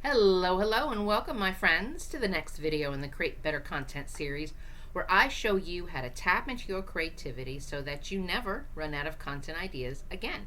Hello, and welcome, my friends, to the next video in the Create Better Content series, where I show you how to tap into your creativity so that you never run out of content ideas again.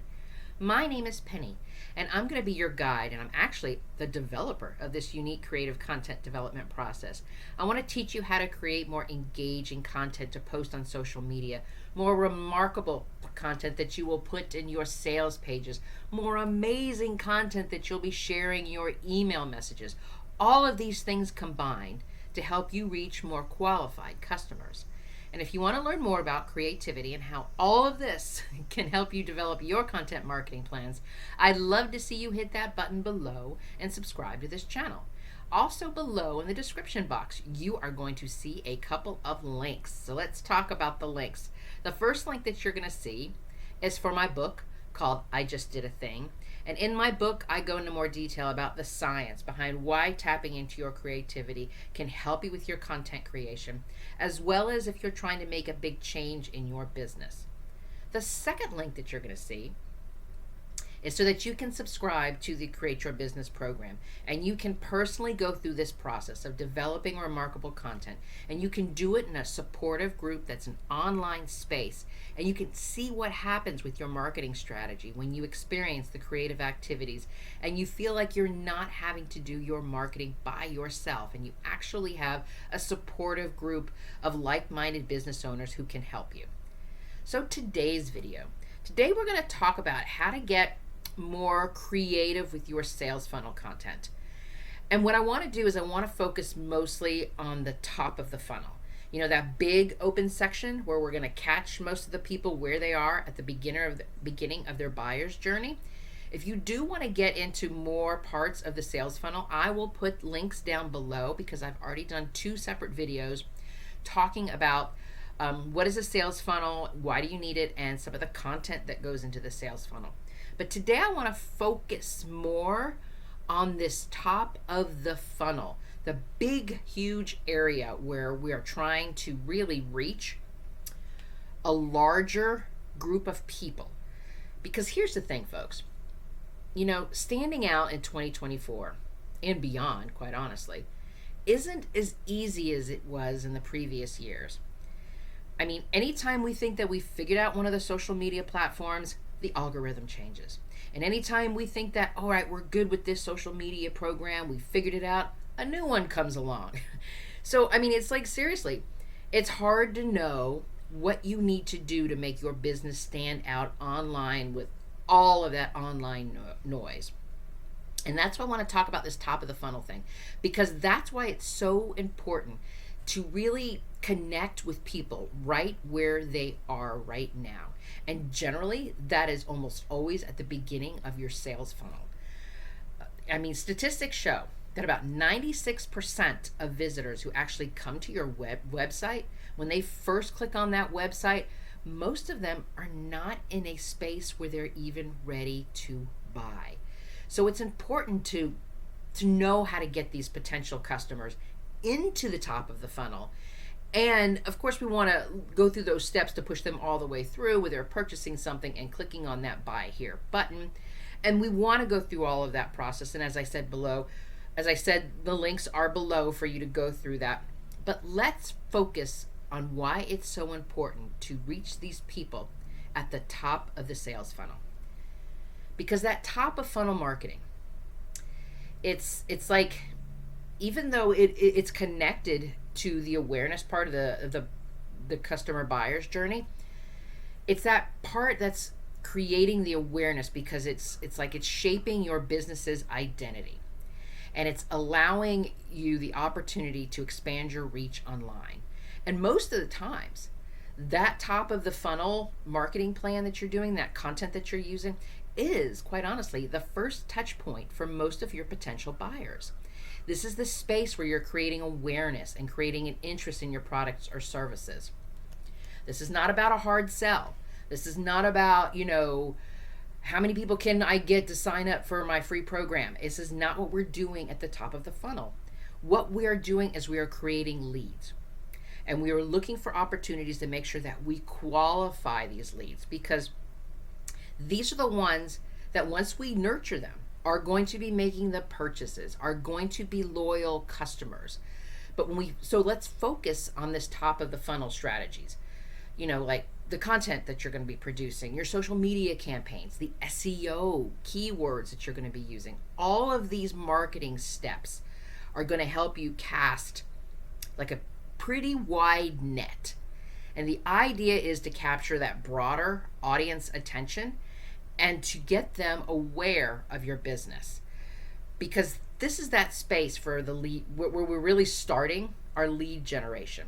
My name is Penny, and I'm going to be your guide, and I'm actually the developer of this unique creative content development process. I want to teach you how to create more engaging content to post on social media, more remarkable content that you will put in your sales pages, more amazing content that you'll be sharing your email messages. All of these things combined to help you reach more qualified customers. And if you want to learn more about creativity and how all of this can help you develop your content marketing plans, I'd love to see you hit that button below and subscribe to this channel. Also below in the description box, you are going to see a couple of links. So let's talk about the links. The first link that you're going to see is for my book called I Just Did a Thing. And in my book, I go into more detail about the science behind why tapping into your creativity can help you with your content creation, as well as if you're trying to make a big change in your business. The second link that you're going to see is so that you can subscribe to the Create Your Business program, and you can personally go through this process of developing remarkable content, and you can do it in a supportive group that's an online space, and you can see what happens with your marketing strategy when you experience the creative activities and you feel like you're not having to do your marketing by yourself, and you actually have a supportive group of like-minded business owners who can help you. So today we're going to talk about how to get more creative with your sales funnel content. And what I want to do is I want to focus mostly on the top of the funnel. You know, that big open section where we're going to catch most of the people where they are at the beginning of their buyer's journey. If you do want to get into more parts of the sales funnel, I will put links down below because I've already done 2 separate videos talking about what is a sales funnel, why do you need it, and some of the content that goes into the sales funnel. But today I want to focus more on this top of the funnel, the big, huge area where we are trying to really reach a larger group of people. Because here's the thing, folks. You know, standing out in 2024 and beyond, quite honestly, isn't as easy as it was in the previous years. I mean, anytime we think that we've figured out one of the social media platforms, the algorithm changes. And anytime we think that, all right, we're good with this social media program, we figured it out, a new one comes along. So, I mean, it's like, seriously, it's hard to know what you need to do to make your business stand out online with all of that online noise. And that's why I want to talk about this top of the funnel thing, because that's why it's so important to really connect with people right where they are right now. And generally, that is almost always at the beginning of your sales funnel. I mean, statistics show that about 96% of visitors who actually come to your website, when they first click on that website, most of them are not in a space where they're even ready to buy. So it's important to know how to get these potential customers into the top of the funnel. And of course, we want to go through those steps to push them all the way through where they're purchasing something and clicking on that buy here button. And we want to go through all of that process. And as I said, the links are below for you to go through that. But let's focus on why it's so important to reach these people at the top of the sales funnel. Because that top of funnel marketing, it's like, even though it's connected to the awareness part of the customer buyer's journey, it's that part that's creating the awareness, because it's like it's shaping your business's identity, and it's allowing you the opportunity to expand your reach online. And most of the times, that top of the funnel marketing plan that you're doing, that content that you're using, is, quite honestly, the first touch point for most of your potential buyers. This is the space where you're creating awareness and creating an interest in your products or services. This is not about a hard sell. This is not about, how many people can I get to sign up for my free program. This is not what we're doing at the top of the funnel. What we are doing is we are creating leads. And we are looking for opportunities to make sure that we qualify these leads, because these are the ones that once we nurture them, are going to be making the purchases, are going to be loyal customers. But so let's focus on this top of the funnel strategies. Like the content that you're going to be producing, your social media campaigns, the SEO keywords that you're going to be using. All of these marketing steps are going to help you cast like a pretty wide net. And the idea is to capture that broader audience attention and to get them aware of your business. Because this is that space for the lead, where we're really starting our lead generation.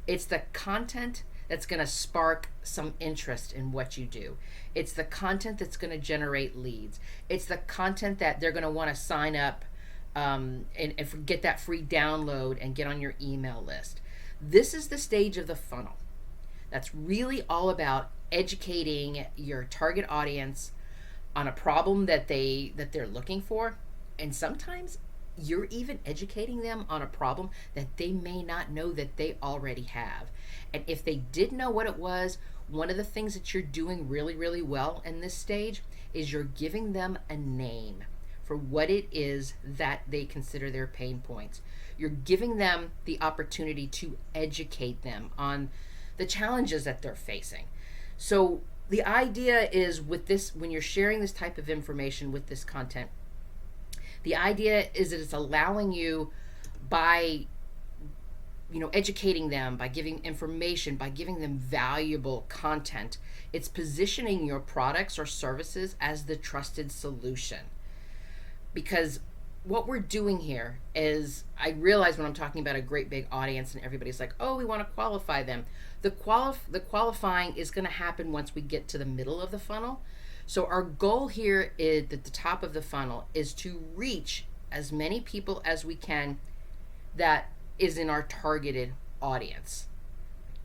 It's the content that's going to spark some interest in what you do. It's the content that's going to generate leads. It's the content that they're going to want to sign up and get that free download and get on your email list. This is the stage of the funnel that's really all about educating your target audience on a problem that they're looking for. And sometimes you're even educating them on a problem that they may not know that they already have. And if they did know what it was, one of the things that you're doing really, really well in this stage is you're giving them a name for what it is that they consider their pain points. You're giving them the opportunity to educate them on the challenges that they're facing. So the idea is with this, when you're sharing this type of information with this content, the idea is that it's allowing you by educating them, by giving information, by giving them valuable content. It's positioning your products or services as the trusted solution. Because what we're doing here is, I realize when I'm talking about a great big audience and everybody's like, oh, we want to qualify them. The qualifying is going to happen once we get to the middle of the funnel. So our goal here is at the top of the funnel is to reach as many people as we can that is in our targeted audience.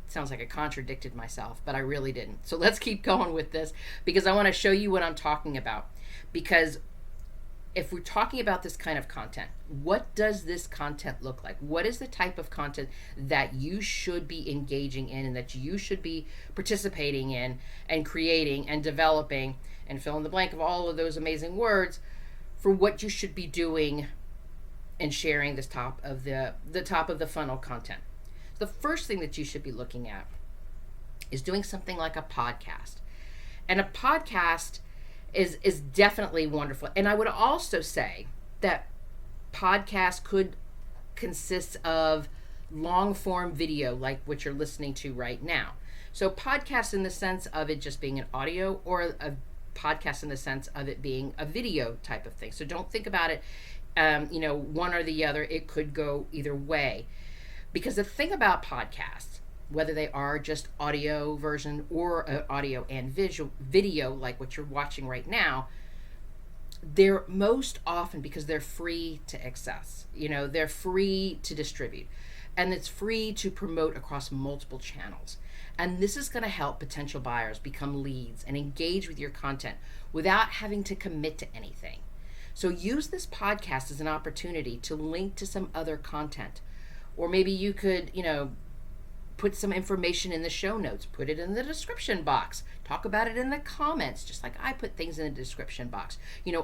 Sounds like I contradicted myself, but I really didn't. So let's keep going with this because I want to show you what I'm talking about. Because if we're talking about this kind of content, what does this content look like? What is the type of content that you should be engaging in and that you should be participating in and creating and developing and fill in the blank of all of those amazing words for what you should be doing and sharing this top of the funnel content? The first thing that you should be looking at is doing something like a podcast. And a podcast is definitely wonderful. And I would also say that podcast could consist of long form video like what you're listening to right now. So podcast in the sense of it just being an audio, or a podcast in the sense of it being a video type of thing. So don't think about it one or the other. It could go either way. Because the thing about podcasts, whether they are just audio version or audio and video like what you're watching right now, they're most often, because they're free to access, they're free to distribute, and it's free to promote across multiple channels. And this is going to help potential buyers become leads and engage with your content without having to commit to anything. So use this podcast as an opportunity to link to some other content. Or maybe you could, put some information in the show notes, put it in the description box, talk about it in the comments, just like I put things in the description box.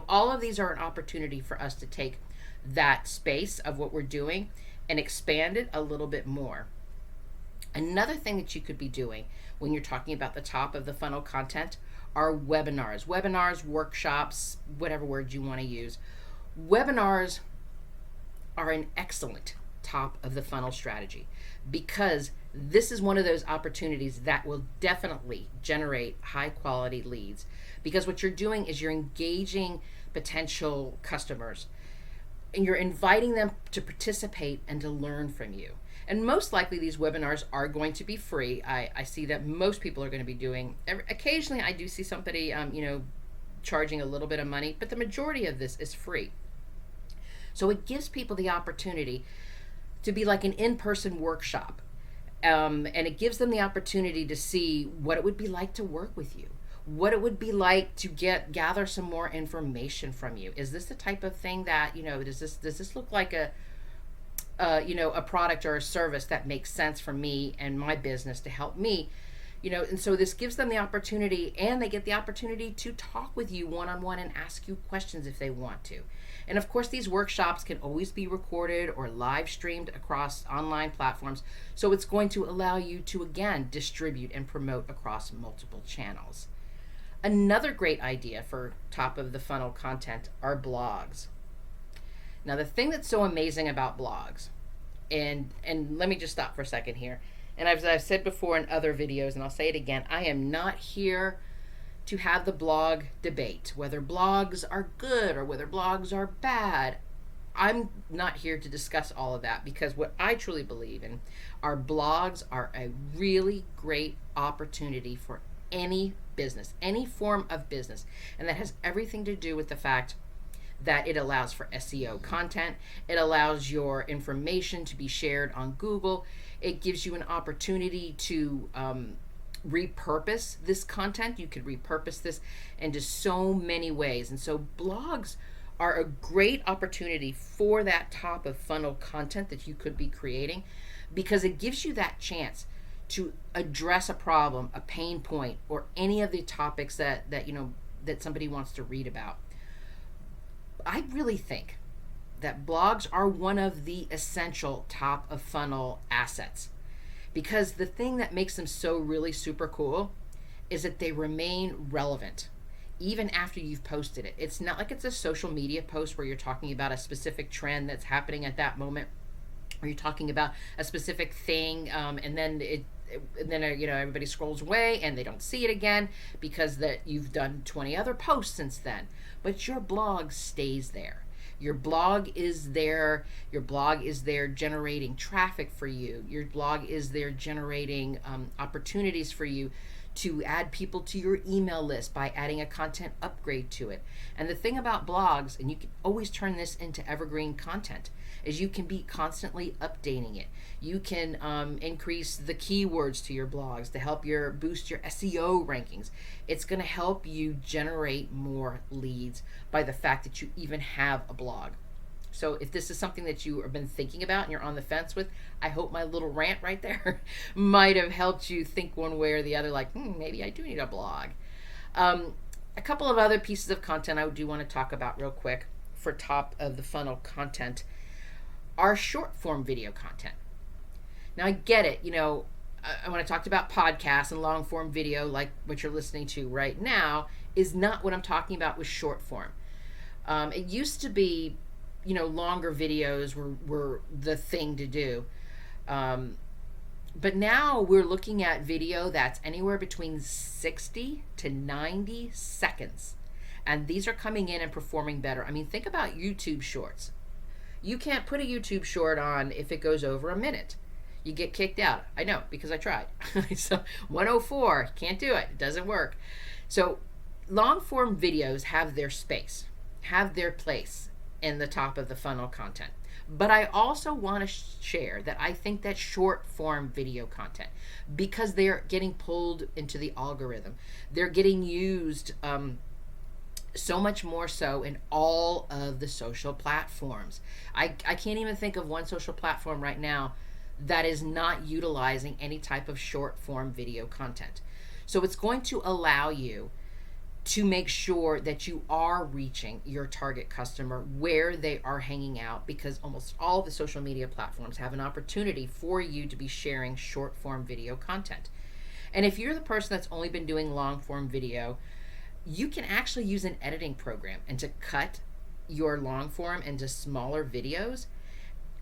All of these are an opportunity for us to take that space of what we're doing and expand it a little bit more. Another thing that you could be doing when you're talking about the top of the funnel content are webinars, workshops, whatever word you want to use. Webinars are an excellent top of the funnel strategy, because this is one of those opportunities that will definitely generate high quality leads, because what you're doing is you're engaging potential customers and you're inviting them to participate and to learn from you. And most likely these webinars are going to be free. I see that most people are going to be doing, occasionally I do see somebody charging a little bit of money, but the majority of this is free. So it gives people the opportunity to be like an in-person workshop. And it gives them the opportunity to see what it would be like to work with you, what it would be like to gather some more information from you. Is this the type of thing that, does this look like a product or a service that makes sense for me and my business to help me, And so this gives them the opportunity, and they get the opportunity to talk with you one-on-one and ask you questions if they want to. And of course, these workshops can always be recorded or live streamed across online platforms, so it's going to allow you to again distribute and promote across multiple channels. Another great idea for top of the funnel content are blogs. Now, the thing that's so amazing about blogs, and let me just stop for a second here. And I've said before in other videos, and I'll say it again, I am not here to have the blog debate, whether blogs are good or whether blogs are bad. I'm not here to discuss all of that, because what I truly believe in are blogs are a really great opportunity for any business, any form of business. And that has everything to do with the fact that it allows for SEO content. It allows your information to be shared on Google. It gives you an opportunity to repurpose this content. You could repurpose this into so many ways. And so blogs are a great opportunity for that top of funnel content that you could be creating, because it gives you that chance to address a problem, a pain point, or any of the topics that somebody wants to read about. I really think that blogs are one of the essential top of funnel assets, because the thing that makes them so really super cool is that they remain relevant even after you've posted it. It's not like it's a social media post where you're talking about a specific trend that's happening at that moment, or you're talking about a specific thing, and then everybody scrolls away and they don't see it again because that you've done 20 other posts since then. But your blog stays there. Your blog is there. Your blog is there generating traffic for you. Your blog is there generating opportunities for you to add people to your email list by adding a content upgrade to it. And the thing about blogs, and you can always turn this into evergreen content, is you can be constantly updating it. You can increase the keywords to your blogs to help boost your SEO rankings. It's going to help you generate more leads by the fact that you even have a blog. So if this is something that you have been thinking about and you're on the fence with, I hope my little rant right there might have helped you think one way or the other, like, maybe I do need a blog. A couple of other pieces of content I do want to talk about real quick for top of the funnel content are short form video content. Now, I get it. When I talked about podcasts and long form video, like what you're listening to right now, is not what I'm talking about with short form. It used to be, longer videos were the thing to do. But now we're looking at video that's anywhere between 60 to 90 seconds. And these are coming in and performing better. I mean, think about YouTube shorts. You can't put a YouTube short on if it goes over a minute. You get kicked out. I know, because I tried. So 104, can't do it. It doesn't work. So long form videos have their space, have their place in the top of the funnel content. But I also want to share that I think that short form video content, because they're getting pulled into the algorithm, they're getting used so much more so in all of the social platforms. I can't even think of one social platform right now that is not utilizing any type of short form video content. So it's going to allow you to make sure that you are reaching your target customer where they are hanging out, because almost all of the social media platforms have an opportunity for you to be sharing short form video content. And if you're the person that's only been doing long form video, you can actually use an editing program and to cut your long form into smaller videos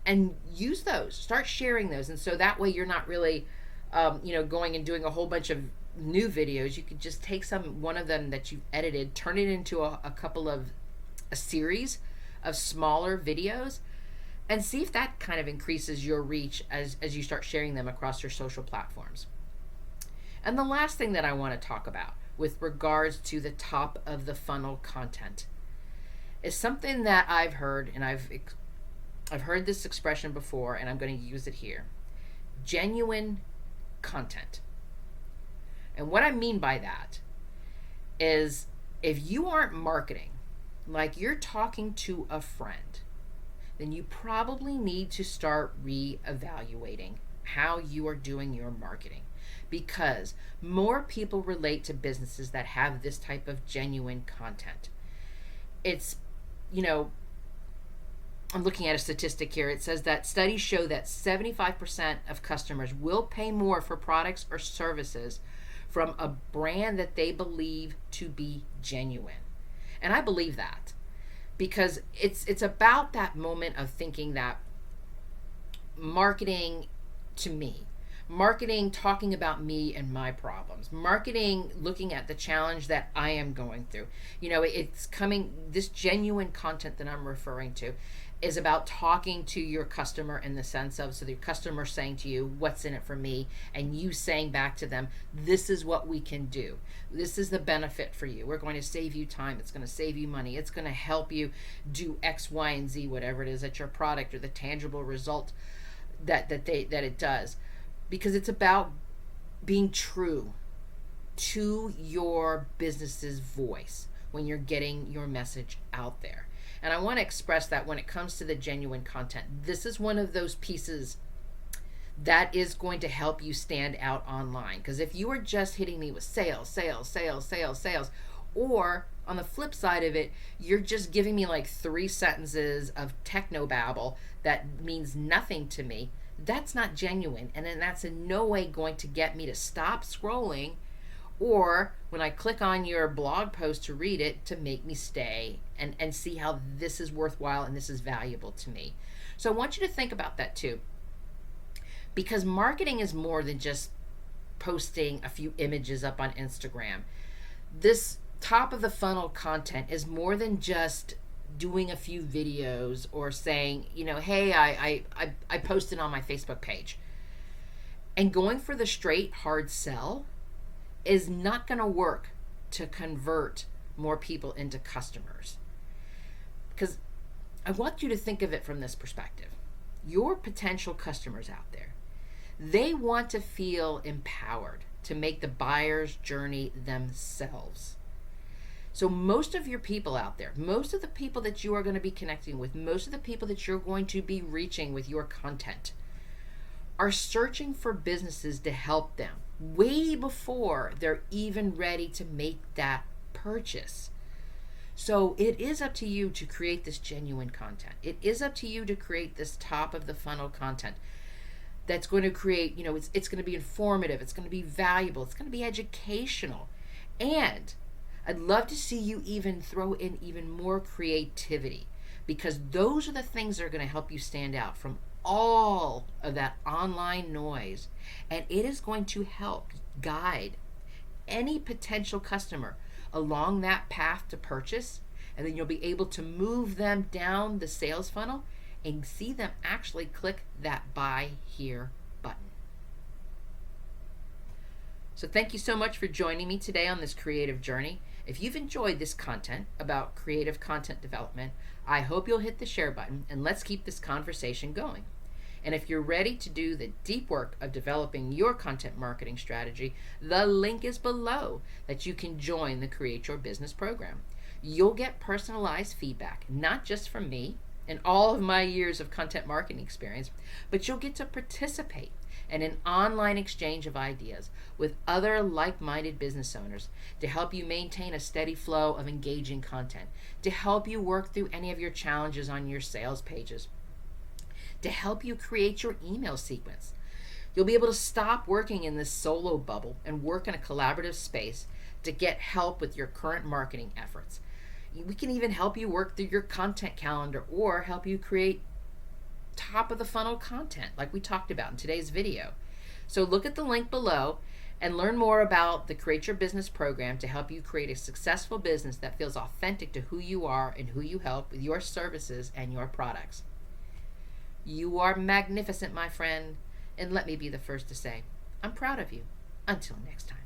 and use those, start sharing those. And so that way you're not really going and doing a whole bunch of new videos. You could just take one of them that you've edited, turn it into a series of smaller videos, and see if that kind of increases your reach as you start sharing them across your social platforms. And the last thing that I want to talk about with regards to the top of the funnel content is something that I've heard, and I've heard this expression before, and I'm going to use it here: genuine content. And what I mean by that is, if you aren't marketing like you're talking to a friend, then you probably need to start reevaluating how you are doing your marketing. because more people relate to businesses that have this type of genuine content. It's, you know, I'm looking at a statistic here. It says that studies show that 75% of customers will pay more for products or services from a brand that they believe to be genuine. And I believe that, because it's about that moment of thinking that marketing, to me, marketing talking about me and my problems, marketing looking at the challenge that I am going through. You know, it's coming, this genuine content that I'm referring to is about talking to your customer in the sense of, so the customer saying to you, what's in it for me, and you saying back to them, this is what we can do, this is the benefit for you, we're going to save you time, it's going to save you money, it's going to help you do X, Y, and Z, whatever it is that your product or the tangible result that it does. Because it's about being true to your business's voice when you're getting your message out there. And I want to express that when it comes to the genuine content, this is one of those pieces that is going to help you stand out online. Because if you are just hitting me with sales, sales, sales, sales, sales, or on the flip side of it, you're just giving me like 3 sentences of technobabble that means nothing to me, that's not genuine. And then that's in no way going to get me to stop scrolling, or when I click on your blog post to read it, to make me stay and see how this is worthwhile and this is valuable to me. So I want you to think about that too, because marketing is more than just posting a few images up on Instagram. This top of the funnel content is more than just doing a few videos or saying, you know, hey, I posted on my Facebook page. And going for the straight hard sell is not going to work to convert more people into customers. Because I want you to think of it from this perspective. Your potential customers out there, they want to feel empowered to make the buyer's journey themselves. So most of your people out there, most of the people that you are going to be connecting with, most of the people that you're going to be reaching with your content are searching for businesses to help them way before they're even ready to make that purchase. So it is up to you to create this genuine content. It is up to you to create this top of the funnel content that's going to create, you know, it's going to be informative, it's going to be valuable, it's going to be educational. And I'd love to see you even throw in even more creativity, because those are the things that are going to help you stand out from all of that online noise. And it is going to help guide any potential customer along that path to purchase. And then you'll be able to move them down the sales funnel and see them actually click that buy here button. So thank you so much for joining me today on this creative journey. If you've enjoyed this content about creative content development, I hope you'll hit the share button and let's keep this conversation going. And if you're ready to do the deep work of developing your content marketing strategy, the link is below that you can join the Create Your Business program. You'll get personalized feedback, not just from me and all of my years of content marketing experience, but you'll get to participate in an online exchange of ideas with other like-minded business owners to help you maintain a steady flow of engaging content, to help you work through any of your challenges on your sales pages, to help you create your email sequence. You'll be able to stop working in this solo bubble and work in a collaborative space to get help with your current marketing efforts. We can even help you work through your content calendar or help you create top of the funnel content like we talked about in today's video. So look at the link below and learn more about the Create Your Business program to help you create a successful business that feels authentic to who you are and who you help with your services and your products. You are magnificent, my friend, and let me be the first to say, I'm proud of you. Until next time.